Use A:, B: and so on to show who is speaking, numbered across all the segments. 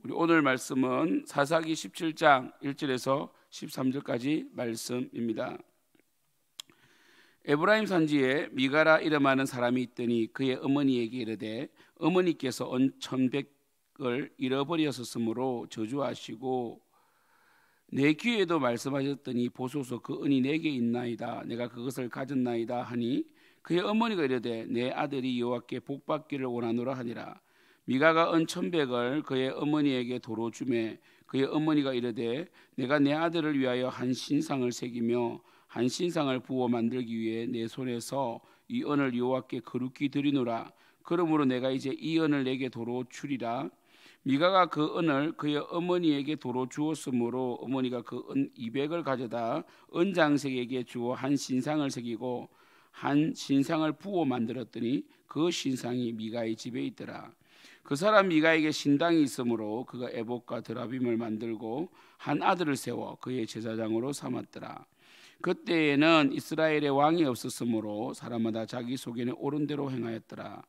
A: 우리 오늘 말씀은 사사기 17장 1절에서 13절까지 말씀입니다. 에브라임 산지에 미가라 이름하는 사람이 있더니 그의 어머니에게 이르되 어머니께서 은 1,100을 잃어버렸었으므로 저주하시고 내 귀에도 말씀하셨더니 보소서 그 은이 내게 있나이다. 내가 그것을 가졌나이다 하니 그의 어머니가 이르되 내 아들이 여호와께 복받기를 원하노라 하니라. 미가가 은 1,100을 그의 어머니에게 도로 주매 그의 어머니가 이르되 내가 내 아들을 위하여 한 신상을 새기며 한 신상을 부어 만들기 위해 내 손에서 이 은을 여호와께 거룩히 드리노라. 그러므로 내가 이제 이 은을 내게 도로 주리라. 미가가 그 은을 그의 어머니에게 도로 주었으므로 어머니가 그 은 200을 가져다 은장색에게 주어 한 신상을 새기고 한 신상을 부어 만들었더니 그 신상이 미가의 집에 있더라. 그 사람 미가에게 신당이 있으므로 그가 에봇과 드라빔을 만들고 한 아들을 세워 그의 제사장으로 삼았더라. 그때에는 이스라엘의 왕이 없었으므로 사람마다 자기 속에는 옳은 대로 행하였더라.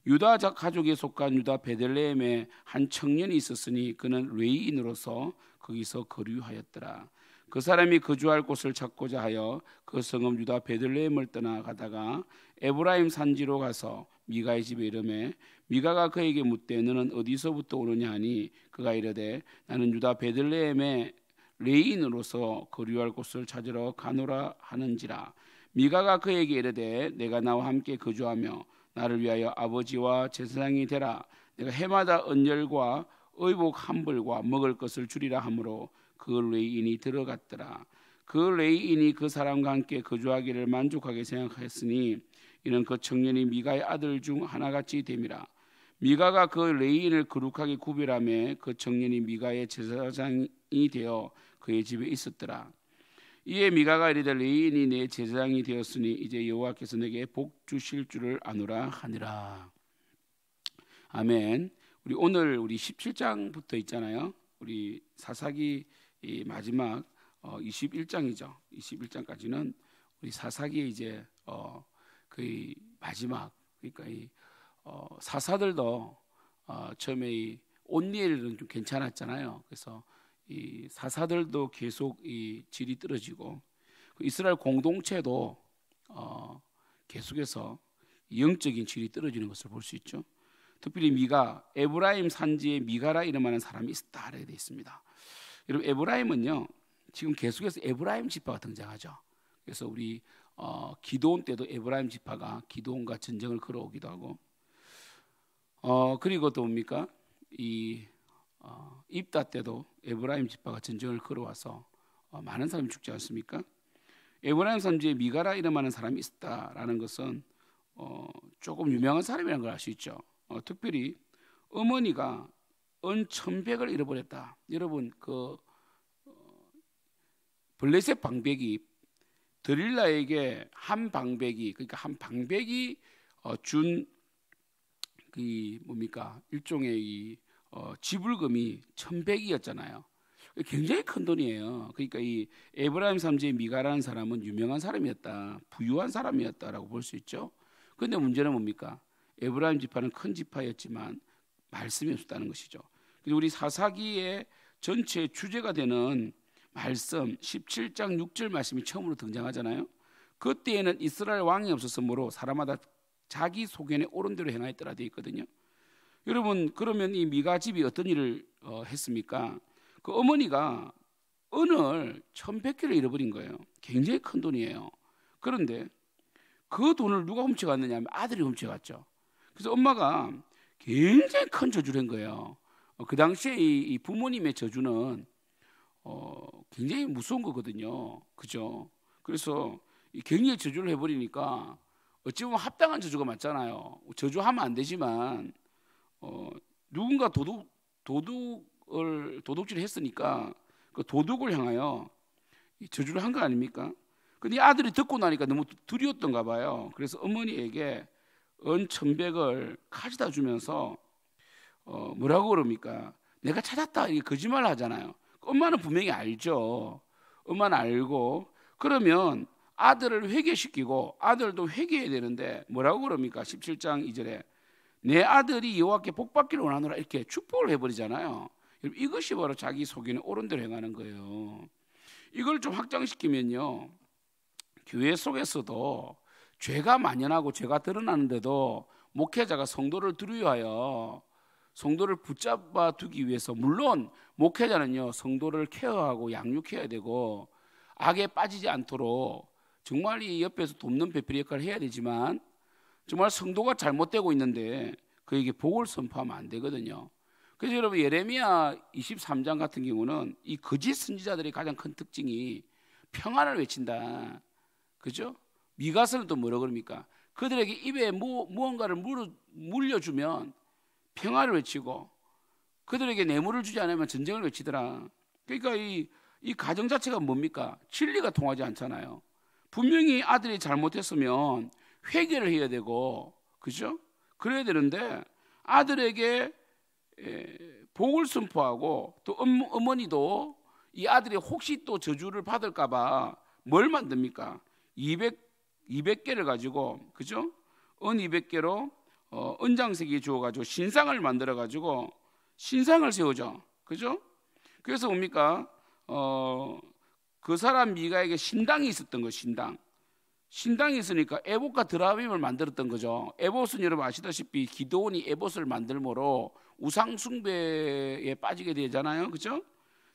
A: 유다 가족에 속한 유다 베들레헴에 한 청년이 있었으니 그는 레위인으로서 거기서 거류하였더라. 그 사람이 거주할 곳을 찾고자 하여 그 성읍 유다 베들레헴을 떠나가다가 에브라임 산지로 가서 미가의 집에 이르매 미가가 그에게 묻되 너는 어디서부터 오느냐 하니 그가 이르되 나는 유다 베들레헴에 레위인으로서 거류할 곳을 찾으러 가노라 하는지라. 미가가 그에게 이르되 내가 나와 함께 거주하며 나를 위하여 아버지와 제사장이 되라. 내가 해마다 언열과 의복 한 벌과 먹을 것을 주리라 하므로 그 레위인이 들어갔더라. 그 레위인이 그 사람과 함께 거주하기를 만족하게 생각했으니 이는 그 청년이 미가의 아들 중 하나같이 됨이라. 미가가 그 레위인을 거룩하게 구별하며 그 청년이 미가의 제사장이 되어 그의 집에 있었더라. 이에 미가가 이르되 레위인이 내 제사장이 되었으니 이제 여호와께서 내게 복 주실 줄을 아노라 하니라. 아멘. 오늘 우리 17장부터 있잖아요. 우리 사사기 마지막 21장이죠. 21장까지는 우리 사사기의 이제 거의 마지막, 그러니까 사사들도 처음에 이 온니엘은 좀 괜찮았잖아요. 그래서 이 사사들도 계속 이 질이 떨어지고 이스라엘 공동체도 계속해서 영적인 질이 떨어지는 것을 볼 수 있죠. 특별히 미가, 에브라임 산지에 미가라 이름하는 사람이 있었다 이렇게 되어 있습니다. 여러분 에브라임은요 지금 계속해서 에브라임 지파가 등장하죠. 그래서 우리 기드온 때도 에브라임 지파가 기드온과 전쟁을 걸어오기도 하고 그리고 또 뭡니까 입다 때도 에브라임 지파가 전쟁을 걸어와서 많은 사람이 죽지 않습니까? 에브라임 산지에 미가라 이름하는 사람이 있었다라는 것은 조금 유명한 사람이라는 걸 알 수 있죠. 특별히 어머니가 은 1,100을 잃어버렸다. 여러분 그 블레셋 방백이 드릴라에게 한 방백이, 그러니까 한 방백이 준 그 뭡니까 일종의 이 지불금이 1,100이었잖아요. 굉장히 큰 돈이에요. 그러니까 이 에브라임 산지의 미가라는 사람은 유명한 사람이었다, 부유한 사람이었다라고 볼 수 있죠. 그런데 문제는 뭡니까? 에브라임 지파는 큰 지파였지만 말씀이 없었다는 것이죠. 그래서 우리 사사기의 전체 주제가 되는 말씀 17장 6절 말씀이 처음으로 등장하잖아요. 그때에는 이스라엘 왕이 없었으므로 사람마다 자기 소견에 옳은 대로 행하였더라 되어 있거든요. 여러분 그러면 이 미가 집이 어떤 일을 했습니까? 그 어머니가 은을 1,100개를 잃어버린 거예요. 굉장히 큰 돈이에요. 그런데 그 돈을 누가 훔쳐갔느냐 하면 아들이 훔쳐갔죠. 그래서 엄마가 굉장히 큰 저주를 한 거예요. 그 당시에 이 부모님의 저주는 굉장히 무서운 거거든요. 그죠? 그래서 굉장히 저주를 해버리니까 어찌 보면 합당한 저주가 맞잖아요. 저주하면 안 되지만 누군가 도둑질을 했으니까 그 도둑을 향하여 저주를 한 거 아닙니까? 근데 아들이 듣고 나니까 너무 두려웠던가 봐요. 그래서 어머니에게 은 1,100을 가져다 주면서 뭐라고 그럽니까? 내가 찾았다 이렇게 거짓말을 하잖아요. 엄마는 분명히 알죠. 엄마는 알고 그러면 아들을 회개시키고 아들도 회개해야 되는데 뭐라고 그럽니까? 17장 2절에 내 아들이 여호와께 복받기를 원하노라 이렇게 축복을 해버리잖아요. 이것이 바로 자기 속이는 옳은 대로 행하는 거예요. 이걸 좀 확장시키면요, 교회 속에서도 죄가 만연하고 죄가 드러나는데도 목회자가 성도를 두려워하여 성도를 붙잡아 두기 위해서, 물론 목회자는요 성도를 케어하고 양육해야 되고 악에 빠지지 않도록 정말 이 옆에서 돕는 배필 역할을 해야 되지만, 정말 성도가 잘못되고 있는데 그에게 복을 선포하면 안 되거든요. 그래서 여러분, 예레미야 23장 같은 경우는 이 거짓 선지자들의 가장 큰 특징이 평안을 외친다, 그죠? 미가서는 또 뭐라 그럽니까? 그들에게 입에 무언가를 물려주면 평화를 외치고, 그들에게 뇌물을 주지 않으면 전쟁을 외치더라. 그러니까 이 가정 자체가 뭡니까? 진리가 통하지 않잖아요. 분명히 아들이 잘못했으면 회개를 해야 되고, 그죠? 그래야 되는데 아들에게 복을 선포하고, 또 어머니도 이 아들이 혹시 또 저주를 받을까봐 뭘 만듭니까? 200개를 가지고, 그죠? 은 200개로 은장색이 주어가지고 신상을 만들어가지고 신상을 세우죠, 그죠? 그래서 뭡니까? 그 사람 미가에게 신당이 있었던 거, 신당이 있으니까 에봇과 드라빔을 만들었던 거죠. 에봇은 여러분 아시다시피 기드온이 에봇을 만들므로 우상 숭배에 빠지게 되잖아요, 그죠?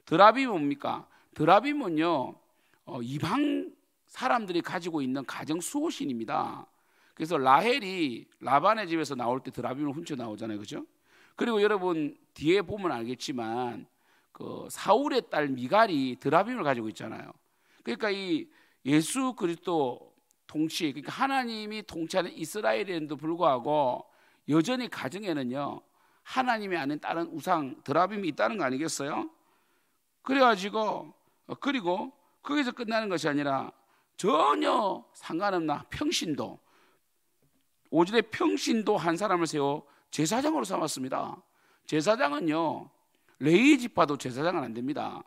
A: 드라빔은 뭡니까? 드라빔은요 이방 사람들이 가지고 있는 가정 수호신입니다. 그래서 라헬이 라반의 집에서 나올 때 드라빔을 훔쳐 나오잖아요, 그죠? 그리고 여러분 뒤에 보면 알겠지만 그 사울의 딸 미갈이 드라빔을 가지고 있잖아요. 그러니까 이 예수 그리스도 통치, 그러니까 하나님이 통치하는 이스라엘에도 불구하고 여전히 가정에는요 하나님이 아닌 다른 우상 드라빔이 있다는 거 아니겠어요? 그래가지고 그리고 거기서 끝나는 것이 아니라 전혀 상관없나 평신도, 오전에 평신도 한 사람을 세워 제사장으로 삼았습니다. 제사장은요 레위 지파도 제사장은 안 됩니다.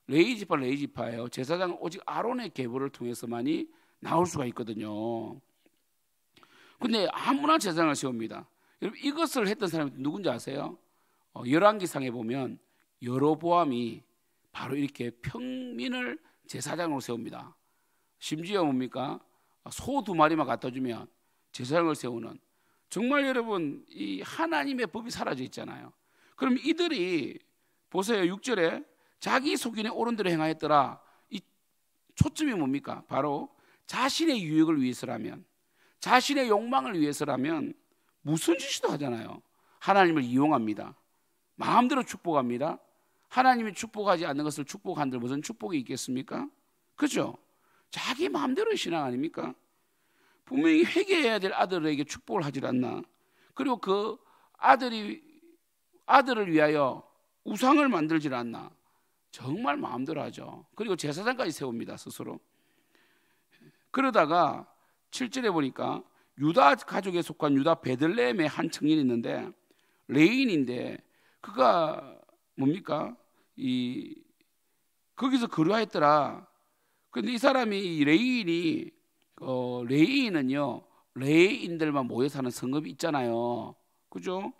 A: 레위 지파예요. 제사장은 오직 아론의 계보를 통해서만이 나올 수가 있거든요. 근데 아무나 제사장을 세웁니다. 여러분 이것을 했던 사람이 누군지 아세요? 열왕기상에 보면 여로보암이 바로 이렇게 평민을 제사장으로 세웁니다. 심지어 뭡니까? 소 2마리만 갖다 주면 제사장을 세우는, 정말 여러분 이 하나님의 법이 사라져 있잖아요. 그럼 이들이 보세요, 6절에 자기 속인에 옳은 대로 행하였더라. 이 초점이 뭡니까? 바로 자신의 유익을 위해서라면, 자신의 욕망을 위해서라면 무슨 짓이도 하잖아요. 하나님을 이용합니다. 마음대로 축복합니다. 하나님이 축복하지 않는 것을 축복한들 무슨 축복이 있겠습니까? 그죠? 자기 마음대로의 신앙 아닙니까? 분명히 회개해야 될 아들에게 축복을 하질 않나. 그리고 그 아들을 위하여 우상을 만들질 않나. 정말 마음대로 하죠. 그리고 제사장까지 세웁니다, 스스로. 그러다가 7절에 보니까 유다 가족에 속한 유다 베들레헴의 한 청년이 있는데 레인인데, 그가 뭡니까? 거기서 거류하였더라. 근데 이 사람이 이 레인은요 레인들만 모여 사는 성읍이 있잖아요, 그죠?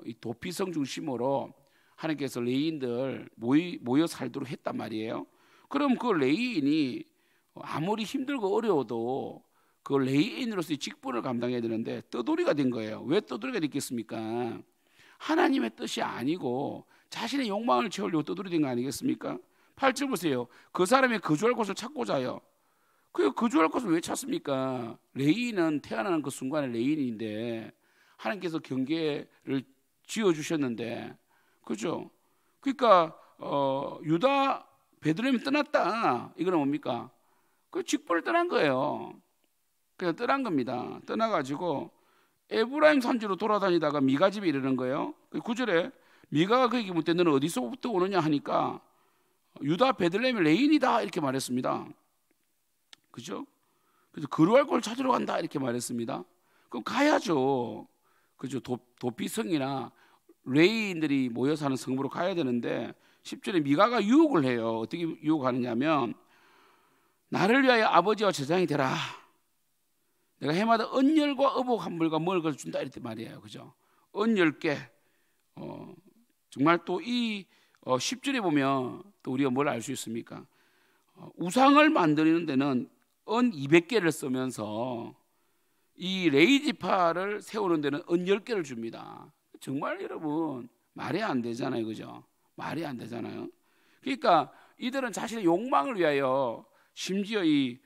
A: 이 도피성 중심으로 하나님께서 레인들 모여 살도록 했단 말이에요. 그럼 그 레인이 아무리 힘들고 어려워도 그 레인으로서의 직분을 감당해야 되는데 떠돌이가 된 거예요. 왜 떠돌이가 됐겠습니까? 하나님의 뜻이 아니고 자신의 욕망을 채우려고 떠돌이 된 거 아니겠습니까? 8절 보세요. 그 사람이 거주할 곳을 찾고자 하여. 그 거주할 곳을 왜 찾습니까? 레인은 태어나는 그 순간에 레인인데 하나님께서 경계를 지어주셨는데, 그죠? 그러니까 유다 베들레헴이 떠났다. 이거는 뭡니까? 그 직분을 떠난 거예요. 그냥 떠난 겁니다. 떠나가지고 에브라임 산지로 돌아다니다가 미가 집에 이르는 거예요. 9절에 미가가 그에게 묻되 너는 어디서부터 오느냐 하니까 유다 베들레헴의 레인이다 이렇게 말했습니다. 그죠? 그래서 거류할 걸 찾으러 간다 이렇게 말했습니다. 그럼 가야죠. 그죠? 도피성이나 레인들이 모여 사는 성으로 가야 되는데 10절에 미가가 유혹을 해요. 어떻게 유혹하느냐면 나를 위하여 아버지와 제사장이 되라. 내가 해마다 은열과 어복 한 벌과 먹을 것을 준다 이렇게 말이에요. 그죠? 은 10개, 정말 또 이 10절에 보면 또 우리가 뭘 알 수 있습니까? 우상을 만드는 데는 은 200개를 쓰면서 이 레이지파를 세우는 데는 은 10개를 줍니다. 정말 여러분 말이 안 되잖아요, 그죠? 말이 안 되잖아요. 그러니까 이들은 자신의 욕망을 위하여, 심지어 이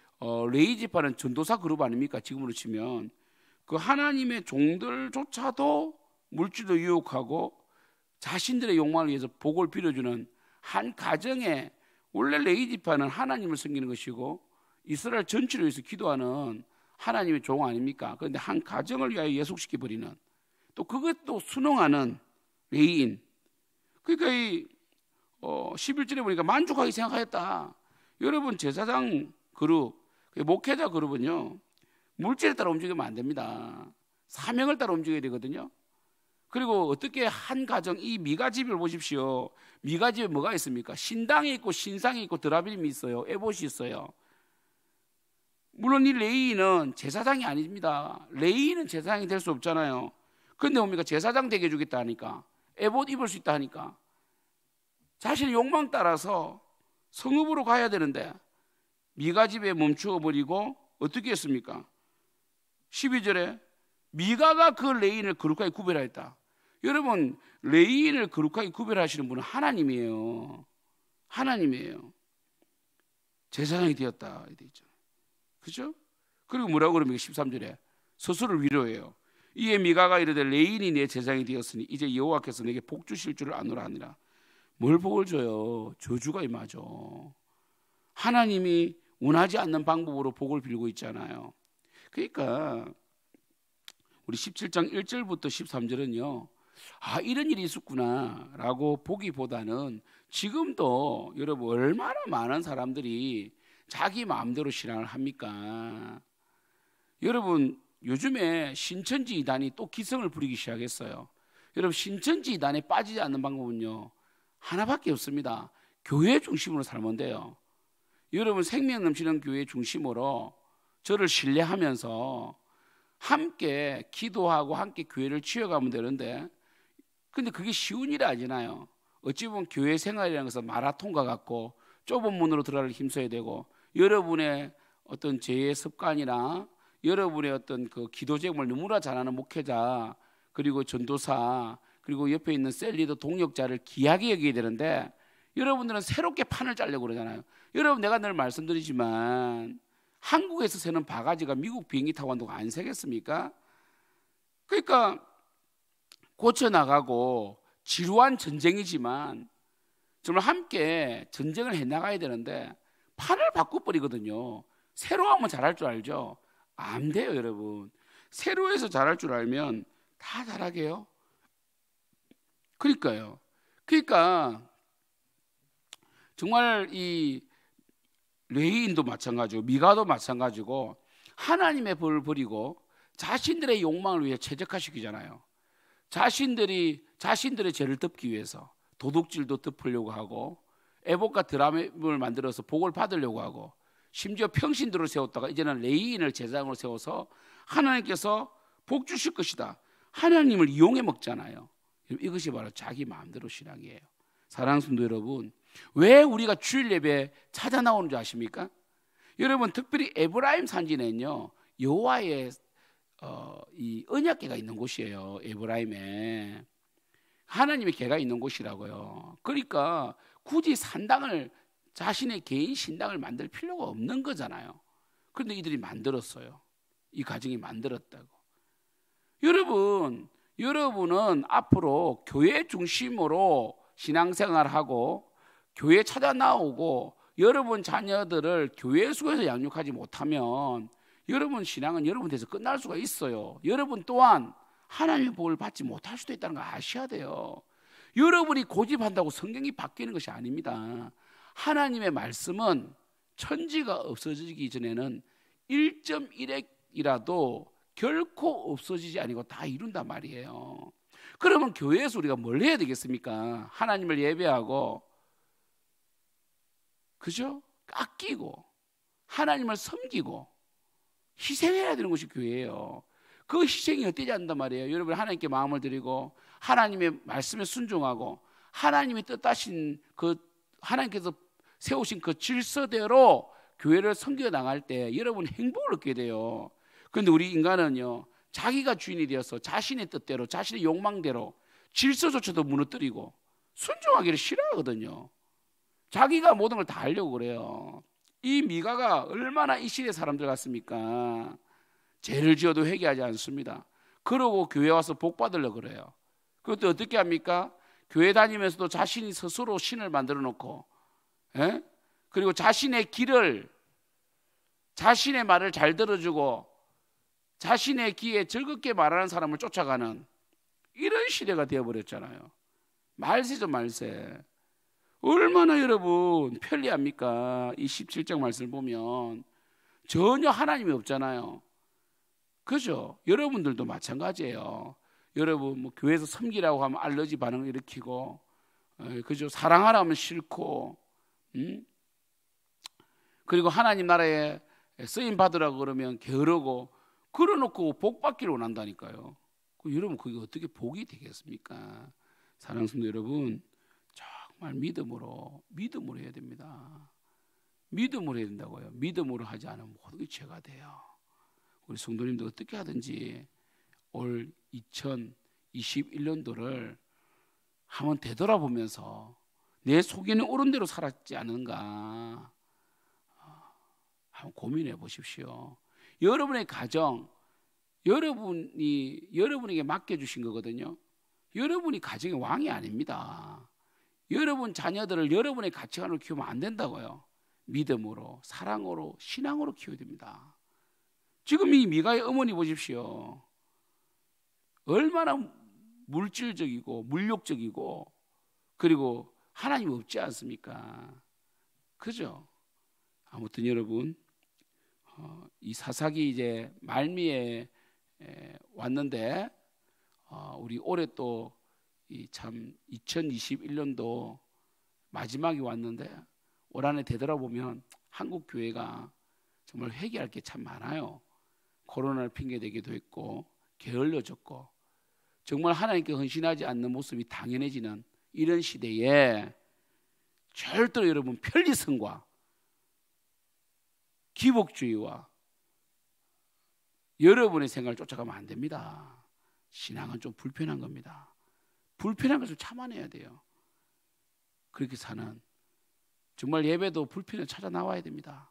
A: 레이지파는 전도사 그룹 아닙니까? 지금으로 치면 그 하나님의 종들조차도 물질도 유혹하고 자신들의 욕망을 위해서 복을 빌어주는 한 가정에, 원래 레이지파는 하나님을 섬기는 것이고 이스라엘 전체를 위해서 기도하는 하나님의 종 아닙니까? 그런데 한 가정을 위하여 예속시켜버리는, 또 그것도 순응하는 레이인. 그러니까 이 11절에 보니까 만족하게 생각하였다. 여러분, 제사장 그룹, 목회자 그룹은요, 물질에 따라 움직이면 안 됩니다. 사명을 따라 움직여야 되거든요. 그리고 어떻게 한 가정, 이 미가집을 보십시오. 미가집에 뭐가 있습니까? 신당이 있고 신상이 있고 드라빔이 있어요. 에봇이 있어요. 물론 이 레이인은 제사장이 아닙니다. 레이인은 제사장이 될 수 없잖아요. 그런데 뭡니까? 제사장 되게 해주겠다 하니까, 에봇 입을 수 있다 하니까 자신의 욕망 따라서 성읍으로 가야 되는데 미가집에 멈추어 버리고 어떻게 했습니까? 12절에 미가가 그 레이인을 거룩하게 구별하였다. 여러분, 레이인을 거룩하게 구별하시는 분은 하나님이에요. 하나님이에요. 제사장이 되었다 되어 있잖아요. 그죠? 그리고 뭐라고 그럽니까? 13절에 스스로를 위로해요. 이에 미가가 이르되 레인이 내 제사장이 되었으니 이제 여호와께서 내게 복 주실 줄을 아노라 하니라. 뭘 복을 줘요? 저주가 임하죠. 하나님이 원하지 않는 방법으로 복을 빌고 있잖아요. 그러니까 우리 17장 1절부터 13절은요, 아, 이런 일이 있었구나 라고 보기보다는 지금도 여러분 얼마나 많은 사람들이 자기 마음대로 신앙을 합니까? 여러분, 요즘에 신천지 이단이 또 기성을 부리기 시작했어요. 여러분, 신천지 이단에 빠지지 않는 방법은요, 하나밖에 없습니다. 교회 중심으로 살면 돼요. 여러분, 생명 넘치는 교회 중심으로 저를 신뢰하면서 함께 기도하고 함께 교회를 치워가면 되는데, 근데 그게 쉬운 일이 아니잖아요. 어찌 보면 교회 생활이라는 것은 마라톤과 같고 좁은 문으로 들어가를 힘써야 되고, 여러분의 어떤 죄의 습관이나 여러분의 어떤 그 기도 제목을 너무나 잘하는 목회자, 그리고 전도사, 그리고 옆에 있는 셀리더 동역자를 귀하게 여겨야 되는데, 여러분들은 새롭게 판을 짜려고 그러잖아요. 여러분, 내가 늘 말씀드리지만 한국에서 새는 바가지가 미국 비행기 타고 간다고 안 새겠습니까? 그러니까 고쳐나가고 지루한 전쟁이지만 정말 함께 전쟁을 해나가야 되는데 판을 바꿔버리거든요. 새로 하면 잘할 줄 알죠? 안 돼요, 여러분. 새로 해서 잘할 줄 알면 다 잘하게요. 그러니까요. 그러니까 정말 이 레이인도 마찬가지고 미가도 마찬가지고 하나님의 벌을 버리고 자신들의 욕망을 위해 최적화시키잖아요. 자신들의 죄를 덮기 위해서 도둑질도 덮으려고 하고, 에봇과 드라빔을 만들어서 복을 받으려고 하고, 심지어 평신도를 세웠다가 이제는 레이인을 제사장으로 세워서 하나님께서 복 주실 것이다, 하나님을 이용해 먹잖아요. 이것이 바로 자기 마음대로 신앙이에요. 사랑하는 성도 여러분, 왜 우리가 주일 예배에 찾아 나오는 줄 아십니까? 여러분, 특별히 에브라임 산지는요, 여호와의 이 언약궤가 있는 곳이에요. 에브라임에 하나님의 궤가 있는 곳이라고요. 그러니까 굳이 산당을, 자신의 개인 신당을 만들 필요가 없는 거잖아요. 그런데 이들이 만들었어요. 이 가정이 만들었다고. 여러분은 앞으로 교회 중심으로 신앙생활하고 교회 찾아 나오고 여러분 자녀들을 교회 속에서 양육하지 못하면 여러분 신앙은 여러분에서 끝날 수가 있어요. 여러분 또한 하나님의 복을 받지 못할 수도 있다는 거 아셔야 돼요. 여러분이 고집한다고 성경이 바뀌는 것이 아닙니다. 하나님의 말씀은 천지가 없어지기 전에는 1.1핵이라도 결코 없어지지 아니고 다 이룬단 말이에요. 그러면 교회에서 우리가 뭘 해야 되겠습니까? 하나님을 예배하고, 그죠? 아끼고 하나님을 섬기고 희생해야 되는 것이 교회예요. 그 희생이 어때지 않는단 말이에요. 여러분, 하나님께 마음을 드리고 하나님의 말씀에 순종하고 하나님이 뜻하신 그 하나님께서 세우신 그 질서대로 교회를 섬겨 나갈 때 여러분 행복을 얻게 돼요. 그런데 우리 인간은요, 자기가 주인이 되어서 자신의 뜻대로 자신의 욕망대로 질서조차도 무너뜨리고 순종하기를 싫어하거든요. 자기가 모든 걸 다 하려고 그래요. 이 미가가 얼마나 이 시대 사람들 같습니까? 죄를 지어도 회개하지 않습니다. 그러고 교회 와서 복 받으려고 그래요. 그것도 어떻게 합니까? 교회 다니면서도 자신이 스스로 신을 만들어 놓고, 그리고 자신의 길을, 자신의 말을 잘 들어주고 자신의 귀에 즐겁게 말하는 사람을 쫓아가는 이런 시대가 되어버렸잖아요. 말세죠, 말세. 얼마나 여러분 편리합니까? 이 17장 말씀을 보면 전혀 하나님이 없잖아요. 그죠? 여러분들도 마찬가지예요. 여러분 뭐 교회에서 섬기라고 하면 알러지 반응을 일으키고, 그죠? 사랑하라 하면 싫고, 그리고 하나님 나라에 쓰임 받으라고 그러면 게으르고, 그러놓고 복 받기를 원한다니까요. 여러분 그게 어떻게 복이 되겠습니까? 사랑하는 성도 여러분, 정말 믿음으로 해야 됩니다. 믿음으로 해야 된다고요. 믿음으로 하지 않으면 모든 게 죄가 돼요. 우리 성도님도 어떻게 하든지 올 2021년도를 한번 되돌아보면서 내 속에는 옳은 대로 살았지 않은가 한번 고민해 보십시오. 여러분의 가정, 여러분에게 맡겨주신 거거든요. 여러분이 가정의 왕이 아닙니다. 여러분 자녀들을 여러분의 가치관으로 키우면 안 된다고요. 믿음으로, 사랑으로, 신앙으로 키워야 됩니다. 지금 이 미가의 어머니 보십시오. 얼마나 물질적이고 물욕적이고, 그리고 하나님 없지 않습니까? 그죠? 아무튼 여러분, 이 사사기 이제 말미에 왔는데, 우리 올해 또 참 2021년도 마지막이 왔는데 올 한해 되돌아보면 한국 교회가 정말 회개할 게 참 많아요. 코로나를 핑계대기도 했고 게을러졌고, 정말 하나님께 헌신하지 않는 모습이 당연해지는 이런 시대에 절대로 여러분 편리성과 기복주의와 여러분의 생각을 쫓아가면 안 됩니다. 신앙은 좀 불편한 겁니다. 불편한 것을 참아내야 돼요. 그렇게 사는, 정말 예배도 불편을 찾아 나와야 됩니다.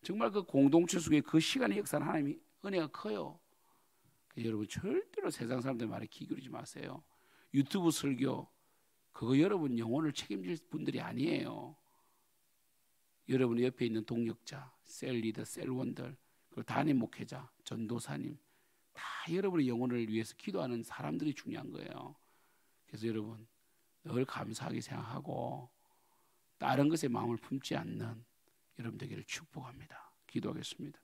A: 정말 그 공동체 속에 그 시간의 역사는 하나님이 은혜가 커요. 여러분 절대로 세상 사람들 말에 귀 기울이지 마세요. 유튜브 설교 그거 여러분 영혼을 책임질 분들이 아니에요. 여러분 옆에 있는 동역자, 셀 리더, 셀원들, 그리고 담임 목회자, 전도사님, 다 여러분의 영혼을 위해서 기도하는 사람들이 중요한 거예요. 그래서 여러분 늘 감사하게 생각하고 다른 것에 마음을 품지 않는 여러분 되기를 축복합니다. 기도하겠습니다.